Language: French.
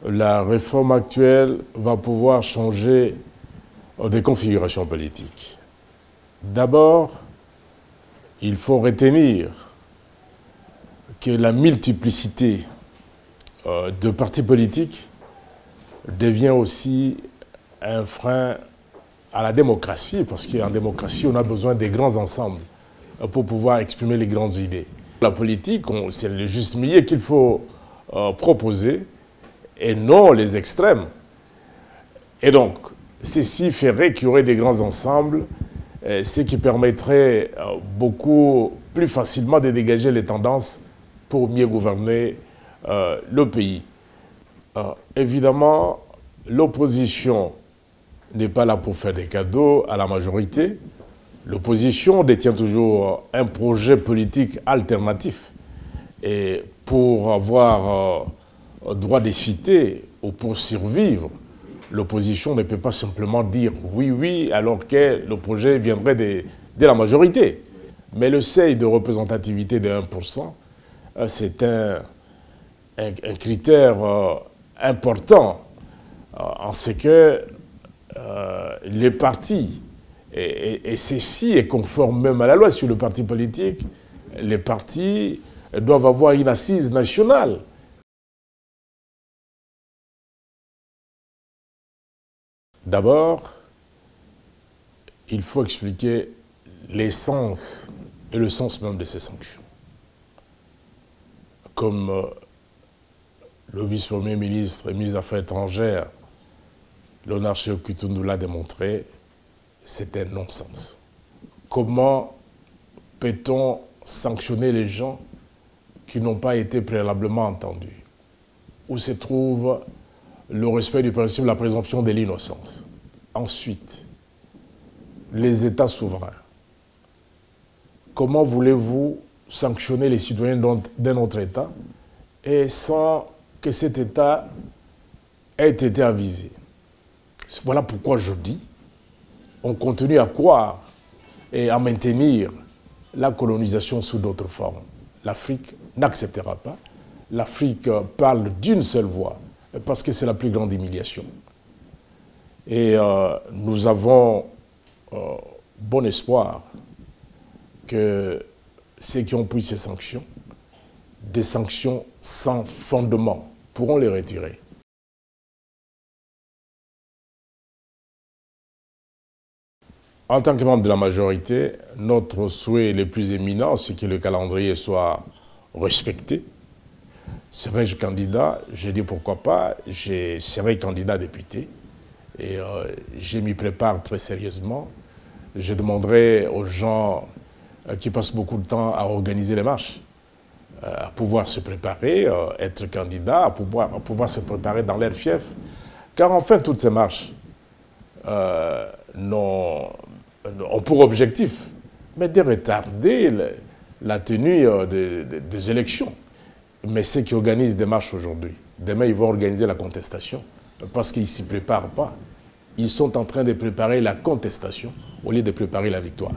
la réforme actuelle va pouvoir changer des configurations politiques. D'abord, il faut retenir que la multiplicité de partis politiques devient aussi un frein à la démocratie, parce qu'en démocratie, on a besoin des grands ensembles pour pouvoir exprimer les grandes idées. La politique, c'est le juste milieu qu'il faut proposer, et non les extrêmes. Et donc, ceci ferait qu'il y aurait des grands ensembles, ce qui permettrait beaucoup plus facilement de dégager les tendances pour mieux gouverner le pays. Évidemment, l'opposition n'est pas là pour faire des cadeaux à la majorité. L'opposition détient toujours un projet politique alternatif. Et pour avoir droit de citer ou pour survivre, l'opposition ne peut pas simplement dire oui, oui, alors que le projet viendrait de la majorité. Mais le seuil de représentativité de 1%, c'est un critère important en ce que les partis, et ceci est conforme même à la loi sur le parti politique, les partis doivent avoir une assise nationale. D'abord, il faut expliquer l'essence et le sens même de ces sanctions. Comme le vice-premier ministre et ministre des Affaires étrangères, Léonard Sékou Kitundou l'a démontré, c'est un non-sens. Comment peut-on sanctionner les gens qui n'ont pas été préalablement entendus? Où se trouve le respect du principe de la présomption de l'innocence? Ensuite, les États souverains. Comment voulez-vous sanctionner les citoyens d'un autre État et sans que cet État ait été avisé? Voilà pourquoi je dis, on continue à croire et à maintenir la colonisation sous d'autres formes. L'Afrique n'acceptera pas. L'Afrique parle d'une seule voix, parce que c'est la plus grande humiliation. Et nous avons bon espoir que ceux qui ont pris ces sanctions, des sanctions sans fondement, pourront les retirer. En tant que membre de la majorité, notre souhait le plus éminent, c'est que le calendrier soit respecté. Serais-je candidat? J'ai dit pourquoi pas, je serai candidat député. Et je m'y prépare très sérieusement. Je demanderai aux gens qui passent beaucoup de temps à organiser les marches, à pouvoir se préparer, être candidat, à pouvoir se préparer dans leur fief. Car enfin, toutes ces marches ont pour objectif de retarder la tenue des élections. Mais ceux qui organisent des marches aujourd'hui, demain ils vont organiser la contestation parce qu'ils ne s'y préparent pas. Ils sont en train de préparer la contestation au lieu de préparer la victoire.